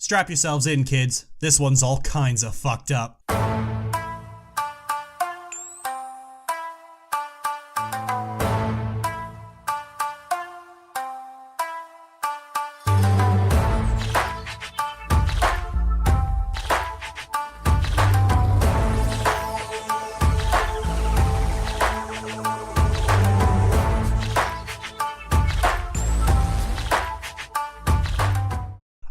Strap yourselves in, kids. This one's all kinds of fucked up.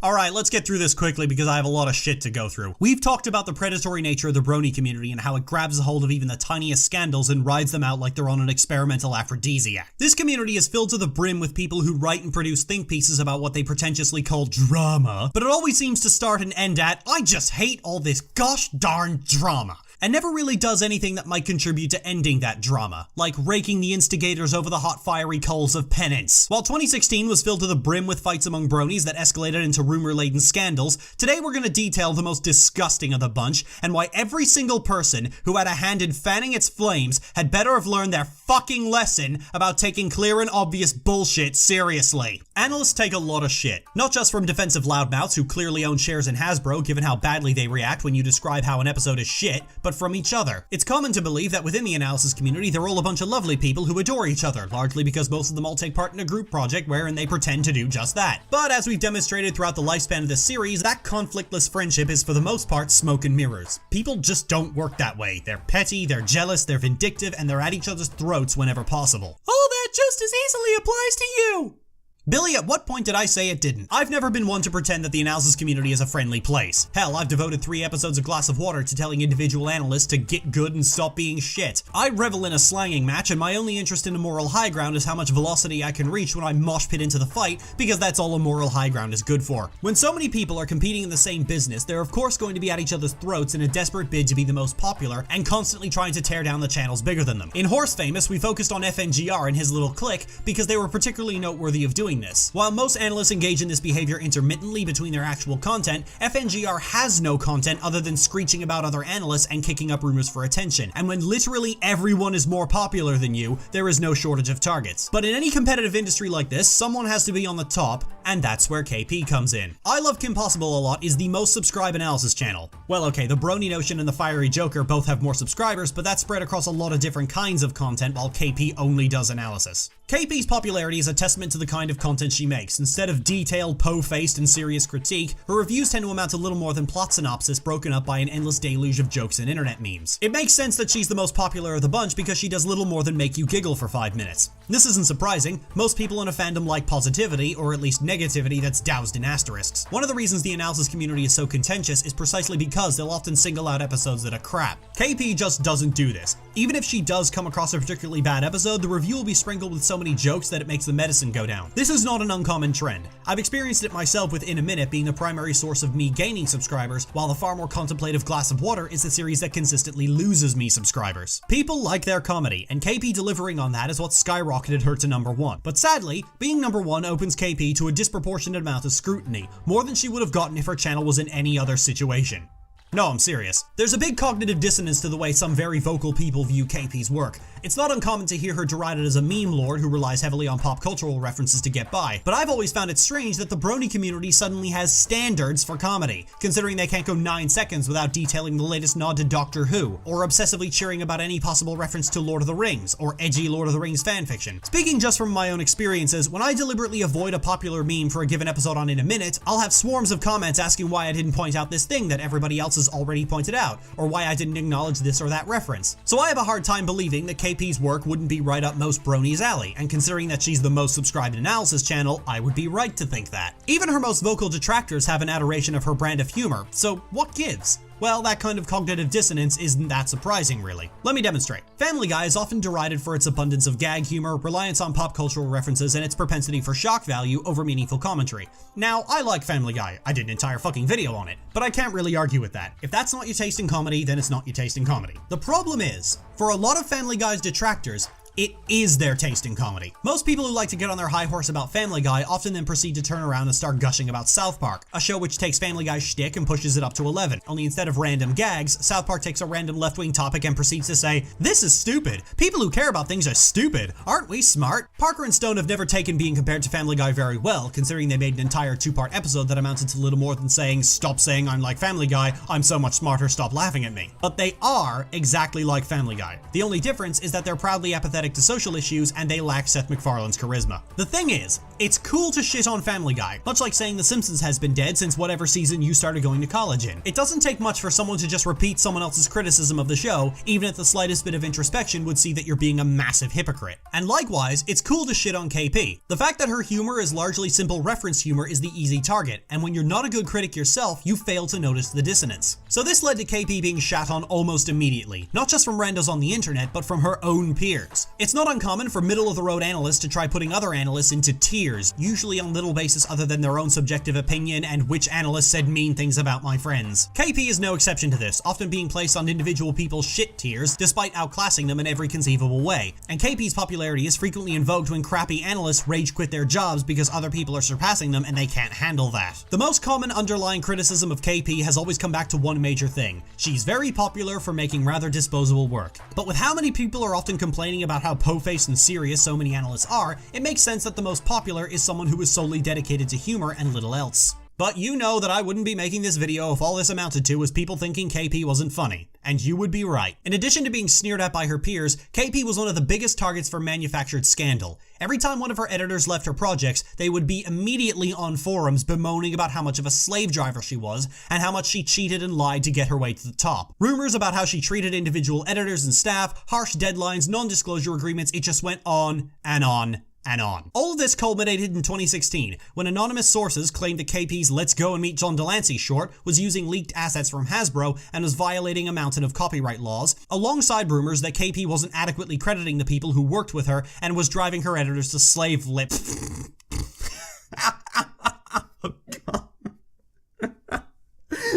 Alright, let's get through this quickly because I have a lot of shit to go through. We've talked about the predatory nature of the brony community and how it grabs a hold of even the tiniest scandals and rides them out like they're on an experimental aphrodisiac. This community is filled to the brim with people who write and produce think pieces about what they pretentiously call drama, but it always seems to start and end at, I just hate all this gosh darn drama. And never really does anything that might contribute to ending that drama, like raking the instigators over the hot fiery coals of penance. While 2016 was filled to the brim with fights among bronies that escalated into rumor-laden scandals, today we're gonna detail the most disgusting of the bunch, and why every single person who had a hand in fanning its flames had better have learned their fucking lesson about taking clear and obvious bullshit seriously. Analysts take a lot of shit, not just from defensive loudmouths who clearly own shares in Hasbro given how badly they react when you describe how an episode is shit, but from each other. It's common to believe that within the analysis community they're all a bunch of lovely people who adore each other, largely because most of them all take part in a group project wherein they pretend to do just that. But as we've demonstrated throughout the lifespan of this series, that conflictless friendship is for the most part smoke and mirrors. People just don't work that way. They're petty, they're jealous, they're vindictive, and they're at each other's throats whenever possible. Oh, that just as easily applies to you! Billy, at what point did I say it didn't? I've never been one to pretend that the analysis community is a friendly place. Hell, I've devoted 3 episodes of Glass of Water to telling individual analysts to get good and stop being shit. I revel in a slanging match, and my only interest in a moral high ground is how much velocity I can reach when I mosh pit into the fight, because that's all a moral high ground is good for. When so many people are competing in the same business, they're of course going to be at each other's throats in a desperate bid to be the most popular, and constantly trying to tear down the channels bigger than them. In Horse Famous, we focused on FNGR and his little clique, because they were particularly noteworthy of doing this. While most analysts engage in this behavior intermittently between their actual content, FNGR has no content other than screeching about other analysts and kicking up rumors for attention. And when literally everyone is more popular than you, there is no shortage of targets. But in any competitive industry like this, someone has to be on the top, and that's where KP comes in. I Love Kim Possible a Lot is the most subscribed analysis channel. Well, okay, the Brony Notion and the Fiery Joker both have more subscribers, but that's spread across a lot of different kinds of content, while KP only does analysis. KP's popularity is a testament to the kind of content she makes. Instead of detailed, po-faced, and serious critique, her reviews tend to amount to little more than plot synopsis broken up by an endless deluge of jokes and internet memes. It makes sense that she's the most popular of the bunch because she does little more than make you giggle for 5 minutes. This isn't surprising. Most people in a fandom like positivity, or at least negativity that's doused in asterisks. One of the reasons the analysis community is so contentious is precisely because they'll often single out episodes that are crap. KP just doesn't do this. Even if she does come across a particularly bad episode, the review will be sprinkled with so many jokes that it makes the medicine go down. This is not an uncommon trend. I've experienced it myself with In a Minute being the primary source of me gaining subscribers, while the far more contemplative Glass of Water is the series that consistently loses me subscribers. People like their comedy, and KP delivering on that is what skyrocketed her to #1. But sadly, being #1 opens KP to a disproportionate amount of scrutiny, more than she would have gotten if her channel was in any other situation. No, I'm serious. There's a big cognitive dissonance to the way some very vocal people view KP's work. It's not uncommon to hear her derided as a meme lord who relies heavily on pop cultural references to get by, but I've always found it strange that the brony community suddenly has standards for comedy, considering they can't go 9 seconds without detailing the latest nod to Doctor Who, or obsessively cheering about any possible reference to Lord of the Rings, or edgy Lord of the Rings fanfiction. Speaking just from my own experiences, when I deliberately avoid a popular meme for a given episode on In a Minute, I'll have swarms of comments asking why I didn't point out this thing that everybody else has already pointed out, or why I didn't acknowledge this or that reference. So I have a hard time believing that KP's work wouldn't be right up most bronies' alley, and considering that she's the most subscribed analysis channel, I would be right to think that. Even her most vocal detractors have an adoration of her brand of humor, so what gives? Well, that kind of cognitive dissonance isn't that surprising, really. Let me demonstrate. Family Guy is often derided for its abundance of gag humor, reliance on pop cultural references, and its propensity for shock value over meaningful commentary. Now, I like Family Guy. I did an entire fucking video on it, but I can't really argue with that. If that's not your taste in comedy, then it's not your taste in comedy. The problem is, for a lot of Family Guy's detractors, It is their taste in comedy. Most people who like to get on their high horse about Family Guy often then proceed to turn around and start gushing about South Park, a show which takes Family Guy's shtick and pushes it up to 11. Only instead of random gags, South Park takes a random left-wing topic and proceeds to say, "This is stupid. People who care about things are stupid. Aren't we smart?" Parker and Stone have never taken being compared to Family Guy very well, considering they made an entire 2-part episode that amounted to little more than saying, "Stop saying I'm like Family Guy, I'm so much smarter, stop laughing at me." But they are exactly like Family Guy. The only difference is that they're proudly apathetic to social issues and they lack Seth MacFarlane's charisma. The thing is, it's cool to shit on Family Guy, much like saying The Simpsons has been dead since whatever season you started going to college in. It doesn't take much for someone to just repeat someone else's criticism of the show, even if the slightest bit of introspection would see that you're being a massive hypocrite. And likewise, it's cool to shit on KP. The fact that her humor is largely simple reference humor is the easy target, and when you're not a good critic yourself, you fail to notice the dissonance. So this led to KP being shat on almost immediately, not just from randos on the internet, but from her own peers. It's not uncommon for middle-of-the-road analysts to try putting other analysts into tiers, usually on little basis other than their own subjective opinion and which analyst said mean things about my friends. KP is no exception to this, often being placed on individual people's shit tiers, despite outclassing them in every conceivable way. And KP's popularity is frequently invoked when crappy analysts rage quit their jobs because other people are surpassing them and they can't handle that. The most common underlying criticism of KP has always come back to one major thing. She's very popular for making rather disposable work. But with how many people are often complaining about how po-faced and serious so many analysts are, it makes sense that the most popular is someone who is solely dedicated to humor and little else. But you know that I wouldn't be making this video if all this amounted to was people thinking KP wasn't funny. And you would be right. In addition to being sneered at by her peers, KP was one of the biggest targets for manufactured scandal. Every time one of her editors left her projects, they would be immediately on forums bemoaning about how much of a slave driver she was, and how much she cheated and lied to get her way to the top. Rumors about how she treated individual editors and staff, harsh deadlines, non-disclosure agreements, it just went on and on and on. All of this culminated in 2016, when anonymous sources claimed that KP's Let's Go and Meet John Delancey short was using leaked assets from Hasbro and was violating a mountain of copyright laws, alongside rumors that KP wasn't adequately crediting the people who worked with her and was driving her editors to slave lip.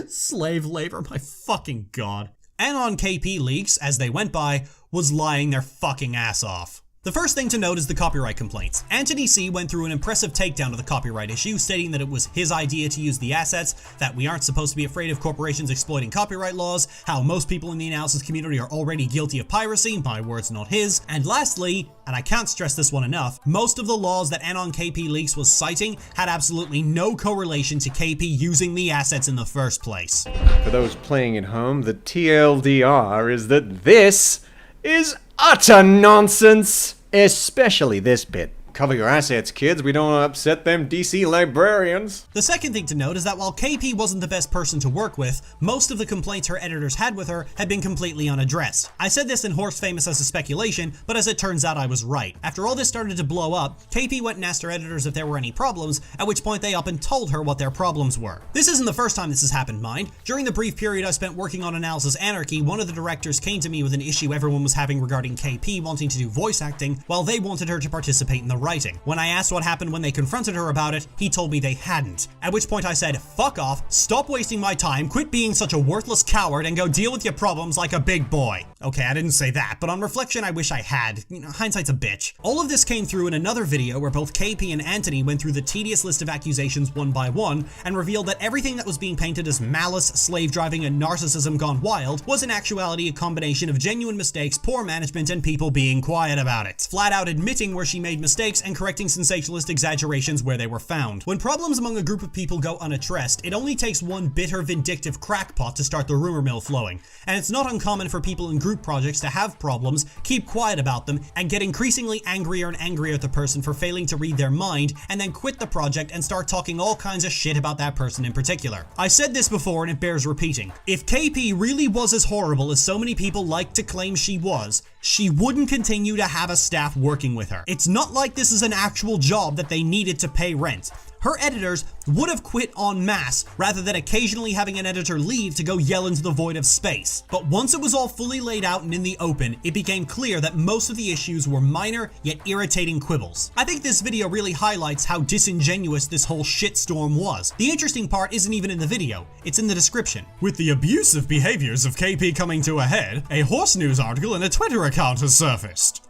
Slave labor, my fucking god. Anon KP leaks, as they went by, was lying their fucking ass off. The first thing to note is the copyright complaints. Anthony C. went through an impressive takedown of the copyright issue, stating that it was his idea to use the assets, that we aren't supposed to be afraid of corporations exploiting copyright laws, how most people in the analysis community are already guilty of piracy, my words not his, and lastly, and I can't stress this one enough, most of the laws that Anon KP Leaks was citing had absolutely no correlation to KP using the assets in the first place. For those playing at home, the TLDR is that this is utter nonsense! Especially this bit. Cover your assets, kids. We don't want to upset them DC librarians. The second thing to note is that while KP wasn't the best person to work with, most of the complaints her editors had with her had been completely unaddressed. I said this in Horse Famous as a speculation, but as it turns out I was right. After all this started to blow up, KP went and asked her editors if there were any problems, at which point they up and told her what their problems were. This isn't the first time this has happened, mind. During the brief period I spent working on Analysis Anarchy, one of the directors came to me with an issue everyone was having regarding KP wanting to do voice acting, while they wanted her to participate in the writing. When I asked what happened when they confronted her about it, he told me they hadn't. At which point I said, fuck off, stop wasting my time, quit being such a worthless coward, and go deal with your problems like a big boy. Okay, I didn't say that, but on reflection I wish I had. You know, hindsight's a bitch. All of this came through in another video where both KP and Anthony went through the tedious list of accusations one by one and revealed that everything that was being painted as malice, slave driving, and narcissism gone wild was in actuality a combination of genuine mistakes, poor management, and people being quiet about it. Flat out admitting where she made mistakes and correcting sensationalist exaggerations where they were found. When problems among a group of people go unaddressed, it only takes one bitter, vindictive crackpot to start the rumor mill flowing. And it's not uncommon for people in group projects to have problems, keep quiet about them, and get increasingly angrier and angrier at the person for failing to read their mind, and then quit the project and start talking all kinds of shit about that person in particular. I said this before and it bears repeating. If KP really was as horrible as so many people like to claim she was, she wouldn't continue to have a staff working with her. It's not like this is an actual job that they needed to pay rent. Her editors would have quit en masse rather than occasionally having an editor leave to go yell into the void of space. But once it was all fully laid out and in the open, it became clear that most of the issues were minor yet irritating quibbles. I think this video really highlights how disingenuous this whole shitstorm was. The interesting part isn't even in the video, it's in the description. With the abusive behaviors of KP coming to a head, a Horse News article and a Twitter account has surfaced.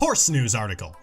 Horse News article.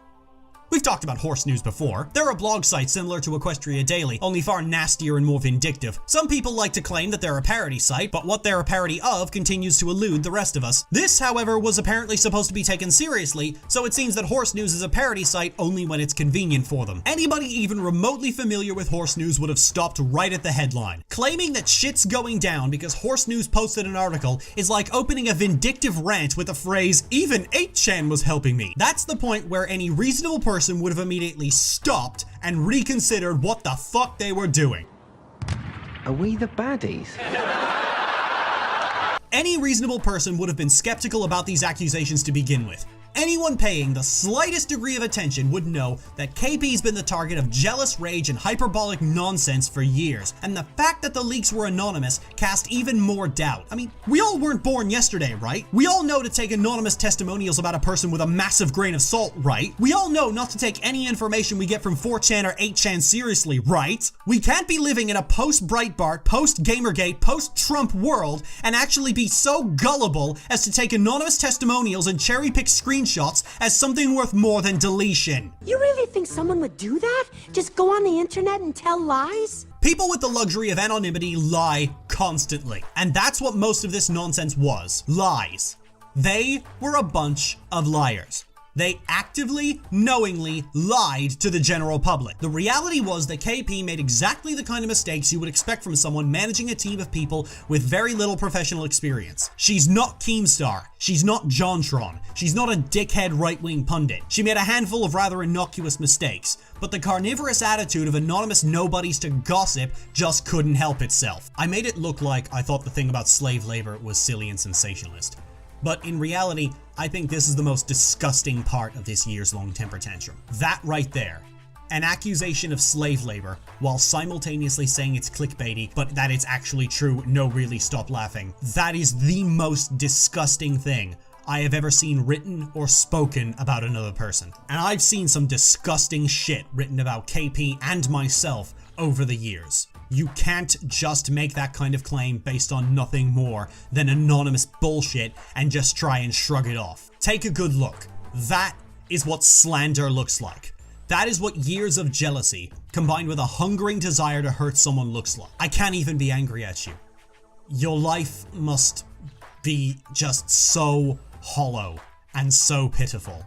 We've talked about Horse News before. They're a blog site similar to Equestria Daily, only far nastier and more vindictive. Some people like to claim that they're a parody site, but what they're a parody of continues to elude the rest of us. This, however, was apparently supposed to be taken seriously, so it seems that Horse News is a parody site only when it's convenient for them. Anybody even remotely familiar with Horse News would have stopped right at the headline. Claiming that shit's going down because Horse News posted an article is like opening a vindictive rant with the phrase, "Even 8chan was helping me." That's the point where any reasonable person would have immediately stopped and reconsidered what the fuck they were doing. Are we the baddies? Any reasonable person would have been skeptical about these accusations to begin with. Anyone paying the slightest degree of attention would know that KP's been the target of jealous rage and hyperbolic nonsense for years, and the fact that the leaks were anonymous cast even more doubt. I mean, we all weren't born yesterday, right? We all know to take anonymous testimonials about a person with a massive grain of salt, right? We all know not to take any information we get from 4chan or 8chan seriously, right? We can't be living in a post-Breitbart, post-Gamergate, post-Trump world and actually be so gullible as to take anonymous testimonials and cherry-pick screenshots as something worth more than deletion. You really think someone would do that? Just go on the internet and tell lies? People with the luxury of anonymity lie constantly, and that's what most of this nonsense was. Lies. They were a bunch of liars. They actively, knowingly lied to the general public. The reality was that KP made exactly the kind of mistakes you would expect from someone managing a team of people with very little professional experience. She's not Keemstar. She's not JonTron. She's not a dickhead right-wing pundit. She made a handful of rather innocuous mistakes, but the carnivorous attitude of anonymous nobodies to gossip just couldn't help itself. I made it look like I thought the thing about slave labor was silly and sensationalist. But in reality, I think this is the most disgusting part of this years-long temper tantrum. That right there. An accusation of slave labor, while simultaneously saying it's clickbaity, but that it's actually true, no really stop laughing. That is the most disgusting thing I have ever seen written or spoken about another person. And I've seen some disgusting shit written about KP and myself over the years. You can't just make that kind of claim based on nothing more than anonymous bullshit and just try and shrug it off. Take a good look. That is what slander looks like. That is what years of jealousy, combined with a hungering desire to hurt someone, looks like. I can't even be angry at you. Your life must be just so hollow and so pitiful.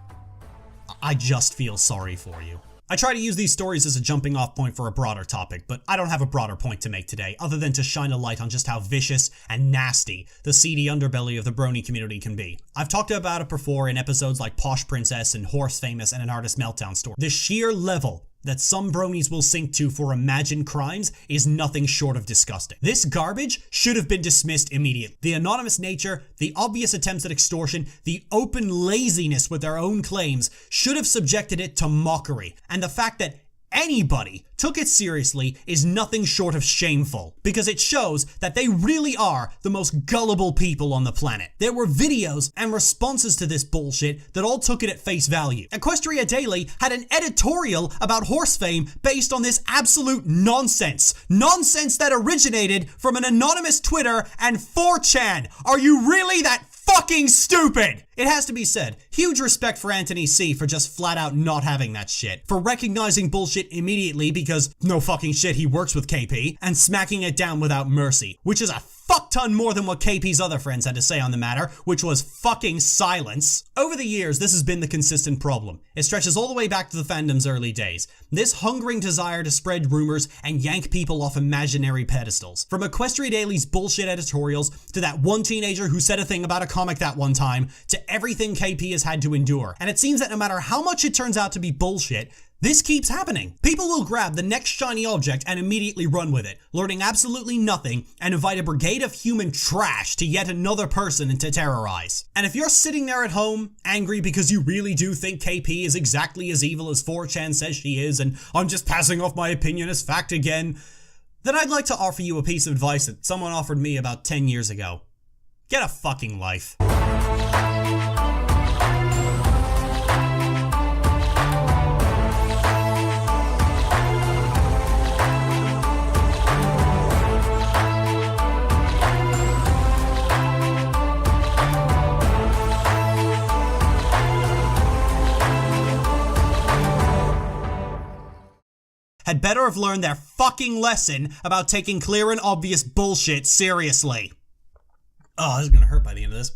I just feel sorry for you. I try to use these stories as a jumping off point for a broader topic, but I don't have a broader point to make today, other than to shine a light on just how vicious and nasty the seedy underbelly of the brony community can be. I've talked about it before in episodes like Posh Princess and Horse Famous and an Artist Meltdown story. The sheer level that some bronies will sink to for imagined crimes is nothing short of disgusting. This garbage should have been dismissed immediately. The anonymous nature, the obvious attempts at extortion, the open laziness with their own claims should have subjected it to mockery, and the fact that anybody took it seriously is nothing short of shameful, because it shows that they really are the most gullible people on the planet. There were videos and responses to this bullshit that all took it at face value. Equestria Daily had an editorial about horse fame based on this absolute nonsense. Nonsense that originated from an anonymous Twitter and 4chan. Are you really that fucking stupid? It has to be said, huge respect for Anthony C for just flat out not having that shit, for recognizing bullshit immediately because no fucking shit he works with KP, and smacking it down without mercy, which is a fuck ton more than what KP's other friends had to say on the matter, which was fucking silence. Over the years, this has been the consistent problem. It stretches all the way back to the fandom's early days. This hungering desire to spread rumors and yank people off imaginary pedestals. From Equestria Daily's bullshit editorials, to that one teenager who said a thing about a comic that one time, to everything KP has had to endure. And it seems that no matter how much it turns out to be bullshit, this keeps happening. People will grab the next shiny object and immediately run with it, learning absolutely nothing, and invite a brigade of human trash to yet another person to terrorize. And if you're sitting there at home, angry because you really do think KP is exactly as evil as 4chan says she is, and I'm just passing off my opinion as fact again, then I'd like to offer you a piece of advice that someone offered me about 10 years ago. Get a fucking life. had better have learned their fucking lesson about taking clear and obvious bullshit seriously. Oh, this is gonna hurt by the end of this.